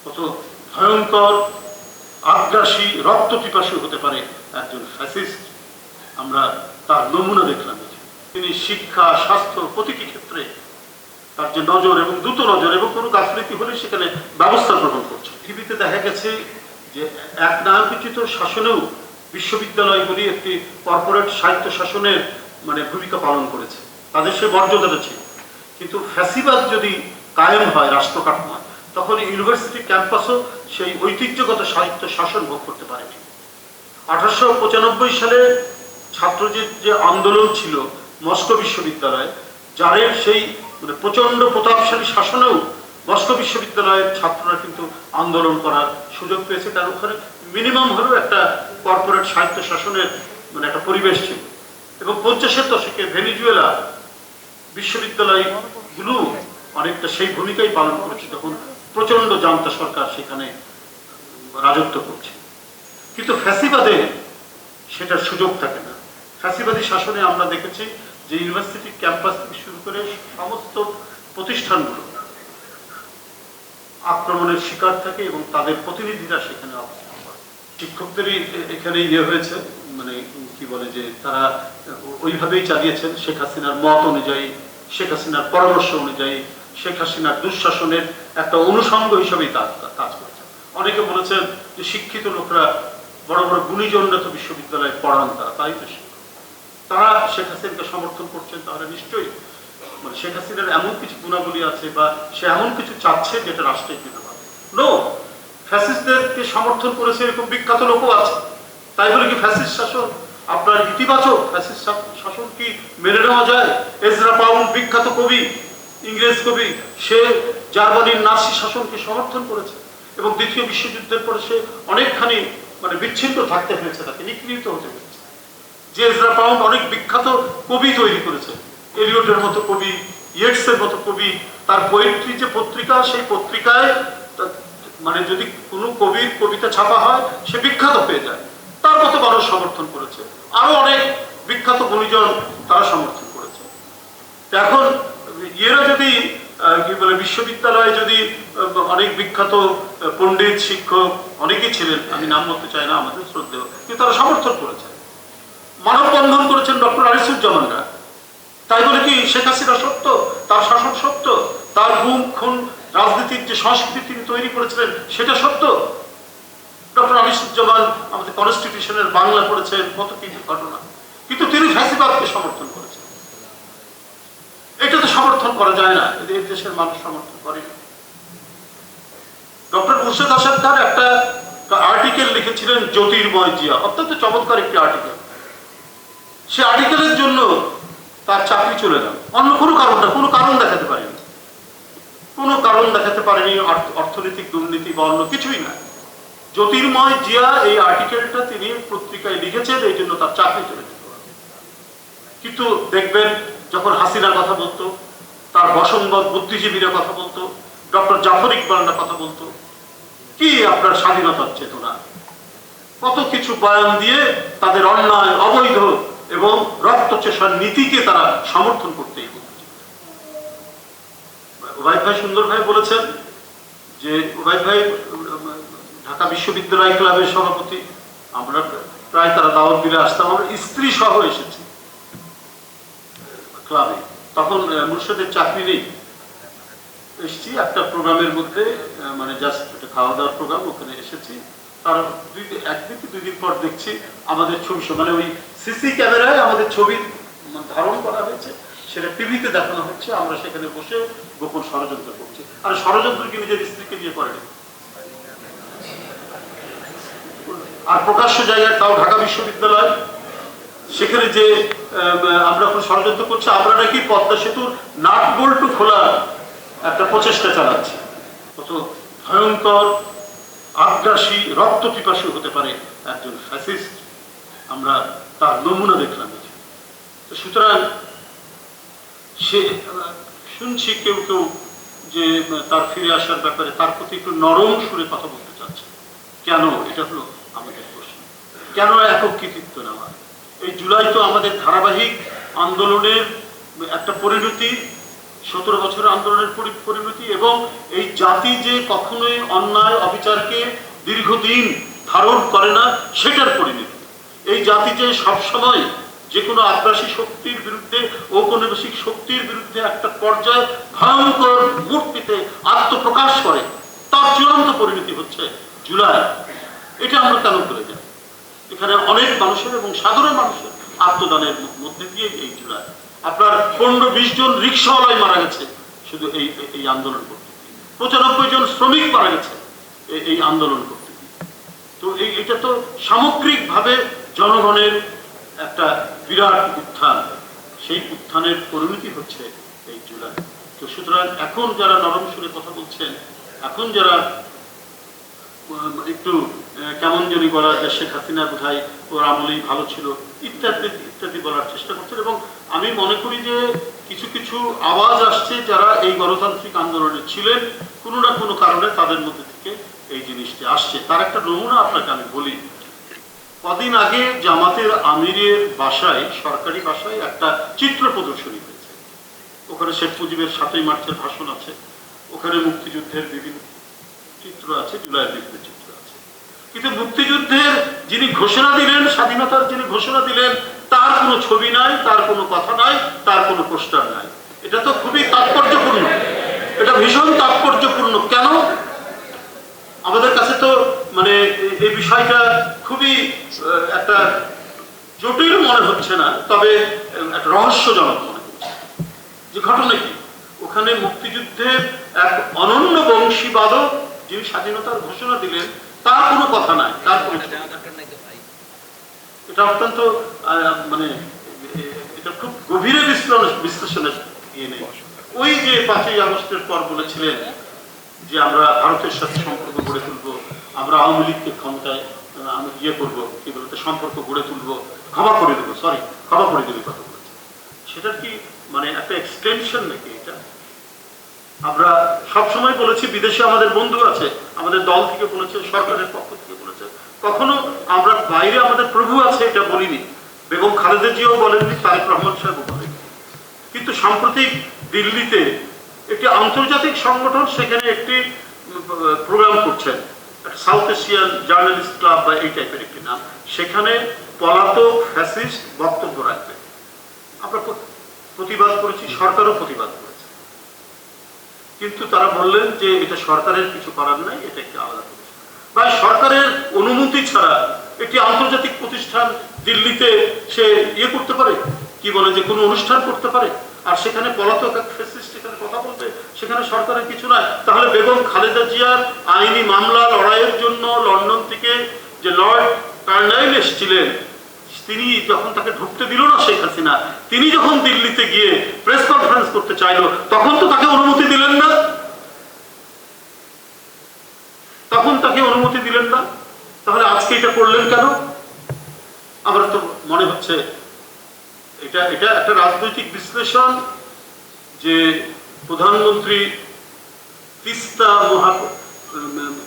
কত ভয়ঙ্কর, আগ্রাসী, রক্ত পিপাসু হতে পারে একজন ফ্যাসিস্ট, আমরা তার নমুনা দেখলাম। তিনি শিক্ষা, স্বাস্থ্য, প্রতিটি ক্ষেত্রে তার যে নজর এবং দ্রুত নজর, এবং কোনো গাফিলতি হলে সেখানে ব্যবস্থা গ্রহণ করছে। পৃথিবীতে দেখা গেছে যে একনায়কোচিত শাসনেও বিশ্ববিদ্যালয়গুলি একটি কর্পোরেট স্বায়ত্ত শাসনের ভূমিকা পালন করেছে, তাদের সে মর্যাদাটা ছিল। কিন্তু ফ্যাসিবাদ যদি কায়েম হয় রাষ্ট্র কাঠামো, তখন ইউনিভার্সিটি ক্যাম্পাসও সেই ঐতিহ্যগত সাহিত্য শাসন ভোগ করতে পারেনি। 1895 সালে ছাত্রদের যে আন্দোলন ছিল মস্কো বিশ্ববিদ্যালয়ে, যারের সেই প্রচন্ড প্রতাপশালী শাসনেও মস্কো বিশ্ববিদ্যালয়ের ছাত্ররা কিন্তু আন্দোলন করার সুযোগ পেয়েছে, কারণ ওখানে মিনিমাম হলেও একটা কর্পোরেট সাহিত্য শাসনের একটা পরিবেশ ছিল। এবং 50-এর দশকে ভেনিজুয়েলা বিশ্ববিদ্যালয়গুলো অনেকটা সেই ভূমিকাই পালন করেছে, যখন প্রচন্ড জান্তা সরকার সেখানে রাজত্ব করছে। কিন্তু ফ্যাসিবাদে সেটার সুযোগ থাকে না। ফ্যাসিবাদী শাসনে আমরা দেখেছি যে ইউনিভার্সিটি ক্যাম্পাস থেকে শুরু করে সমস্ত প্রতিষ্ঠানগুলো আক্রমণের শিকার থাকে এবং তাদের প্রতিনিধিরা সেখানে অবস্থান করে। শিক্ষকদেরই এখানে হয়েছে, কি বলে যে তারা ওইভাবেই চালিয়েছেন শেখ হাসিনার মত অনুযায়ী, শেখ হাসিনার পরামর্শ অনুযায়ী, শেখ হাসিনার দুঃশাসনের একটা অনুষঙ্গ হিসেবেই কাজ করেছে। অনেকে বলেছেন যে শিক্ষিত লোকরা বড় বড় গুণীজনরা তো বিশ্ববিদ্যালয়ে পড়ান, তাই তো তারা শেখ হাসিনাকে সমর্থন করছেন, তাহলে নিশ্চয়ই শেখ হাসিনার এমন কিছু গুণাবলী আছে বা সে এমন কিছু চাচ্ছে যেটা রাষ্ট্রের জন্য ভালো। নো, ফ্যাসিস্টদেরকে সমর্থন করেছে এরকম বিখ্যাত লোকও আছে। তাই বলে কি ফ্যাসিস্ট শাসন আপনার ইতিবাচক? ফ্যাসিস্ট শাসন কি মেনে নেওয়া যায়? এজরা পাউন্ড বিখ্যাত কবি, ইংরেজ কবি, সে জার্মানির নাৎসি শাসনকে সমর্থন করেছে এবং দ্বিতীয় বিশ্বযুদ্ধের পরে সে অনেকখানি বিচ্ছিন্ন থাকতে হয়েছে, তাকে নিগৃহীত হতে হয়েছে। যে এজরা পাউন্ড অনেক বিখ্যাত কবি তৈরি করেছে, এলিয়টের মতো কবি, ইয়েটসের মতো কবি, তার পোয়েট্রি যে পত্রিকা, সেই পত্রিকায় যদি কোনো কবির কবিতা ছাপা হয় সে বিখ্যাত হয়ে যায়, তার মতো মানুষ সমর্থন করেছে। আরো অনেক বিখ্যাত গুণীজন তারা সমর্থন করেছে। এখন এরা যদি কি বলে বিশ্ববিদ্যালয়ে যদি অনেক বিখ্যাত পণ্ডিত, শিক্ষক অনেকেই ছিলেন, আমি নাম বলতে চাই না, আমাদের শ্রদ্ধেয়, কিন্তু তারা সমর্থন করেছে, মানববন্ধন করেছেন ডক্টর আনিসুজ্জামানরা। তাই বলে কি শেখ হাসিনা সত্য, তার শাসন সত্য, তার গুম খুন রাজনীতির যে সংস্কৃতি তিনি তৈরি করেছিলেন সেটা সত্য? ডক্টর আনিসুজ্জামান আমাদের কনস্টিটিউশনের বাংলা পড়েছেন, কত কিছু ঘটনা, কিন্তু তিনি ফ্যাসিবাদকে সমর্থন করেছেন। এটা তো সমর্থন করা যায় না, এই দেশের মানুষ সমর্থন করেনি। ডক্টর মুর্শেদ আসাদ খান একটা আর্টিকেল লিখেছিলেন জ্যোতির্ময় জিয়া, অত্যন্ত চমৎকার একটি আর্টিকেল। সে আর্টিকেলের জন্য তার চাকরি চলে গেল, অন্য কোনো কারণ না, কোনো কারণ দেখাতে পারেনি, কোনো কারণ দেখাতে পারেনি, অর্থনৈতিক দুর্নীতি বা অন্য কিছুই না। জ্যোতির্ময় জিয়া এই আর্টিকেলটা তিনি পত্রিকায় লিখেছেন, এই জন্য তার চাকরি চলে যেত। কিন্তু দেখবেন যখন হাসিনার কথা বলতো, তার বসংবদ বুদ্ধিজীবীরা কথা বলতো, ডক্টর জাফর ইকবালরা কথা বলতো, কি আপনার স্বাধীনতার চেতনা, কত কিছু বয়ান দিয়ে তাদের অন্যায়, অবৈধ এবং রক্তচোষার নীতিকে তারা সমর্থন করতে। ওবায়দ ভাই সুন্দর ভাই বলেছেন যে ওবায়দ ভাই ঢাকা বিশ্ববিদ্যালয় ক্লাবের সভাপতি, আমরা প্রায় তারা দাওয়াত দিলে আসতাম, আমরা স্ত্রী সহ এসেছি ক্লাবে, তখন মুর্শেদের চাকরি নেই, এসেছি একটা প্রোগ্রামের মধ্যে, জাস্ট একটা খাওয়া দাওয়ার প্রোগ্রাম, ওখানে এসেছি। তার একদিন দুই দিন পর দেখছি আমাদের ছবি, ওই সিসি ক্যামেরায় আমাদের ছবি ধারণ করা হয়েছে, সেটা টিভিতে দেখানো হচ্ছে, আমরা সেখানে বসে গোপন ষড়যন্ত্র করছি। আর ষড়যন্ত্র কি নিজের স্ত্রীকে দিয়ে করেনি, আর প্রকাশ্য জায়গায়, তাও ঢাকা বিশ্ববিদ্যালয়, সেখানে যে আমরা এখন ষড়যন্ত্র করছি, আমরা নাকি পদ্মা সেতুর নাট বল্টু খোলার একটা প্রচেষ্টা চালাচ্ছি। কত ভয়ঙ্কর, আগ্রাসী, রক্ত পিপাসু হতে পারে একজন ফ্যাসিস্ট, আমরা তার নমুনা দেখলাম। তো সুতরাং সে শুনছি কেউ কেউ যে তার ফিরে আসার ব্যাপারে তার প্রতি একটু নরম সুরে কথা বলতে চাচ্ছে। কেন? এটা হলো আমাদের প্রশ্ন। কেন একক কৃতিত্ব নেওয়া? এই জুলাই তো আমাদের ধারাবাহিক আন্দোলনের একটা পরিণতি, 17 বছরের আন্দোলনের পরিণতি এবং এই জাতি যে কখনোই অন্যায় অবিচারকে দীর্ঘদিন ধারণ করে না সেটার পরিণতি। এই জাতি যে সবসময় যে কোনো আগ্রাসী শক্তির বিরুদ্ধে, ঔপনিবেশিক শক্তির বিরুদ্ধে একটা পর্যায়ে ভয়ঙ্কর মূর্তিতে আত্মপ্রকাশ করে, তার চূড়ান্ত পরিণতি হচ্ছে জুলাই। এটা আমরা কেন করে যাই? এখানে অনেক মানুষের এবং সাধারণ মানুষের আত্মদানের মধ্যে দিয়ে এই জুলাই। আপনার 15-20 জন রিক্সাওয়ালাই মারা গেছে শুধু এই আন্দোলন করতে, 95 জন শ্রমিক মারা গেছে এই আন্দোলন করতে। তো এটা তো সামগ্রিকভাবে জনগণের একটা বিরাট উত্থান, সেই উত্থানের পরিণতি হচ্ছে এই জুলাই। তো সুতরাং এখন যারা নরম সুরে কথা বলছেন, এখন যারা একটু কেমন জানি বলা যে শেখ হাসিনা বোধহয় ওর আমলেই ভালো ছিল ইত্যাদি ইত্যাদি বলার চেষ্টা করছেন, এবং আমি মনে করি যে কিছু কিছু আওয়াজ আসছে যারা এই গণতান্ত্রিক আন্দোলনে ছিলেন, কোনো না কোনো কারণে তাদের মধ্যে থেকে এই জিনিসটি আসছে। তার একটা নমুনা আপনাকে আমি বলি। কদিন আগে জামাতের আমিরের বাসায়, সরকারি বাসায় একটা চিত্র প্রদর্শনী হয়েছে। ওখানে শেখ মুজিবের 7ই মার্চের ভাষণ আছে, ওখানে মুক্তিযুদ্ধের বিভিন্ন চিত্র আছে, জুলাইয়ের বিভিন্ন চিত্র আছে। কিন্তু মুক্তিযুদ্ধের যিনি ঘোষণা দিলেন, স্বাধীনতার যিনি ঘোষণা দিলেন, তার কোনো ছবি নাই, তার কোনো কথা নাই, তার কোনো পোস্টার নাই। এটা তো খুবই তাৎপর্যপূর্ণ, এটা ভীষণ তাৎপর্যপূর্ণ। কেন? আমাদের কাছে তো মানে এই বিষয়টা খুবই একটা জটিল মনে হচ্ছে না, তবে একটা রহস্যজনক মনে হচ্ছে। যে ঘটনা কি, ওখানে মুক্তিযুদ্ধের এক অনন্য বংশীবাদক যিনি স্বাধীনতার ঘোষণা দিলেন, তার কোনো কথা নাই, তার কোনো, এটা অত্যন্ত মানে এটা খুব গভীরে বিশ্লেষণের ইয়ে নেই। ওই যে 5ই আগস্টের পর বলেছিলেন যে আমরা ভারতের সাথে সম্পর্ক গড়ে তুলবো, আমরা আওয়ামী লীগকে ক্ষমতায় আমি ইয়ে করবো, কি বলতে সম্পর্ক গড়ে তুলবো, ক্ষমা করে দেবো, ক্ষমা করে দেবে কথা বলেছে। সেটার কি মানে একটা এক্সটেনশন নাকি এটা? আমরা সবসময় বলেছি বিদেশে আমাদের বন্ধু আছে, আমাদের দল থেকে বলেছে, সরকারের পক্ষ থেকে বলেছে, কখনো আমরা বাইরে আমাদের প্রভু আছে এটা বলিনি। বেগম খালেদা জিয়াও বলেননি, তারেক রহমান সাহেবও বলেননি। কিন্তু সাম্প্রতিক দিল্লিতে একটি আন্তর্জাতিক সংগঠন সেখানে একটি প্রোগ্রাম করছেন, সাউথ এশিয়ান জার্নালিস্ট ক্লাব বা এই টাইপের একটি নাম, সেখানে পলাতক ফ্যাসিস্ট বক্তব্য রাখবে। আমরা প্রতিবাদ করেছি, সরকারও প্রতিবাদ করেছে, কিন্তু তারা বললেন যে এটা সরকারের কিছু করার নাই, এটা একটি আলাদা প্রতিষ্ঠান। বা সরকারের অনুমতি ছাড়া একটি আন্তর্জাতিক প্রতিষ্ঠান দিল্লিতে সে ইয়ে করতে পারে, কি বলে যে কোনো অনুষ্ঠান করতে পারে, আর সেখানে পলাতক এক ফ্যাসিস্ট এখানে কথা বলবে, সেখানে সরকারের কিছু নাই। তাহলে বেগম খালেদা জিয়ার আইনি মামলা লড়াইয়ের জন্য লন্ডন থেকে যে লর্ড কার্নাইল এসেছিলেন, তিনি যখন তাকে ঢুকতে দিল না শেখ হাসিনা, তিনি যখন দিল্লিতে গিয়ে প্রেস কনফারেন্স করতে চাইল, তখন তো তাকে অনুমতি দিলেন না, তখন তাকে অনুমতি দিলেন না। তাহলে আজকে এটা করলেন কেন? আমার তো মনে হচ্ছে এটা একটা রাজনৈতিক বিশ্লেষণ, যে প্রধানমন্ত্রী তিস্তা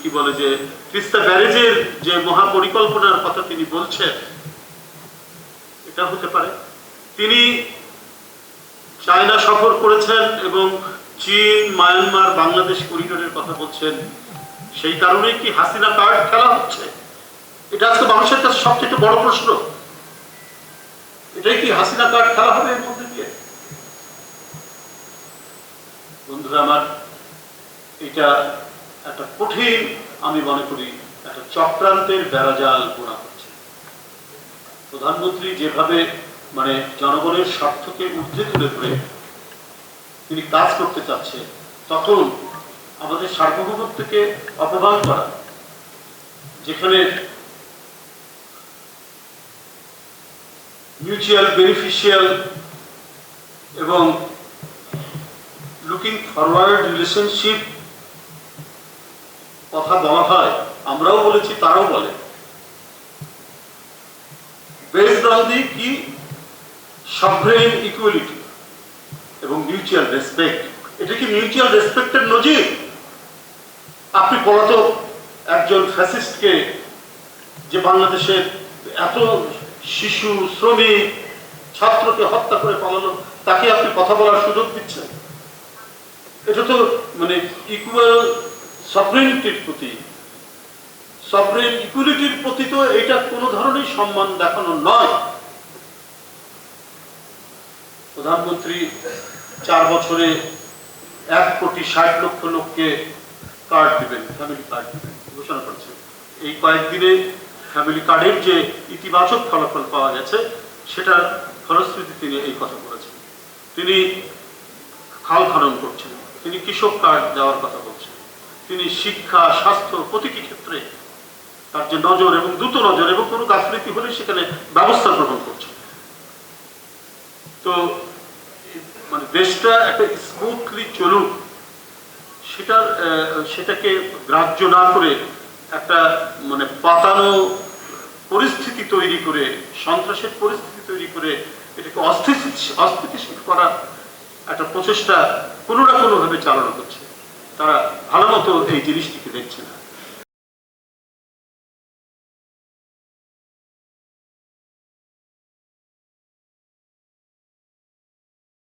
কি বলে যে তিস্তা ব্যারেজের যে মহাপরিকল্পনার কথা তিনি বলছেন, এটা হতে পারে। তিনি চায়না সফর করেছেন এবং চীন, মায়ানমার, বাংলাদেশ করিডোরের কথা বলছেন, সেই কারণেই কি হাসিনা কার্ড খেলা হচ্ছে? এটা আজকে মানুষের কাছে সবচেয়ে বড় প্রশ্ন। এটাই কি হাসিনা কার্ড খেলা হবে এর মধ্যে দিয়ে? বন্ধুরা আমার, এটা একটা কঠিন, আমি মনে করি একটা চক্রান্তের বেড়াজাল বোনা হচ্ছে। প্রধানমন্ত্রী যেভাবে মানে জনগণের স্বার্থকে ঊর্ধ্বে তুলে ধরে তিনি কাজ করতে চাচ্ছে, তখন আমাদের সার্বভৌমত্বকে অপমান করা, যেখানে মিউচুয়াল বেনিফিশিয়াল এবং লুকিং ফরওয়ার্ড রিলেশনশিপ কথা বলা হয়, আমরাও বলেছি, তারাও বলে, বেসড অন দি কি সভরেন ইকুয়ালিটি এবং মিউচুয়াল রেসপেক্ট। এটা কি মিউচুয়াল রেসপেক্টের নজির? আপনি পলাতক একজন ফ্যাসিস্টকে, যে বাংলাদেশের এত শিশু, শ্রমিক, ছাত্রকে হত্যা করে পালালো, তাকে আপনি কথা বলার সুযোগ দিচ্ছেন? এটা তো মানে ইকুয়াল সভরেনিটির প্রতি, সভরেন ইকুয়ালিটির প্রতি তো এটা কোনো ধরনের সম্মান দেখানো নয়। প্রধানমন্ত্রী 4 বছরে 1,60,00,000 লোককে কার্ড দিবেন, ফ্যামিলি কার্ড দিবেন ঘোষণা করেছেন। এই কয়েকদিনে ফ্যামিলি কার্ডের যে ইতিবাচক ফলাফল পাওয়া গেছে সেটার ফলশ্রুতি তিনি এই কথা বলেছেন। তিনি খাল খনন করছেন, তিনি কৃষক কার্ড দেওয়ার কথা বলছেন, তিনি শিক্ষা, স্বাস্থ্য প্রতিটি ক্ষেত্রে তার যে নজর এবং দ্রুত নজর এবং কোনো গাফিলতি হলে সেখানে ব্যবস্থা গ্রহণ করছেন। তো মানে দেশটা একটা স্মুথলি চলুক সেটাকে গ্রাহ্য না করে একটা মানে পাতানো পরিস্থিতি তৈরি করে, সন্ত্রাসের পরিস্থিতি তৈরি করে এটাকে অস্থিতিশীল করা একটা প্রচেষ্টা কোনো না কোনোভাবে চালানো হচ্ছে। তারা ভালো মতো এই জিনিসটিকে দেখছে না।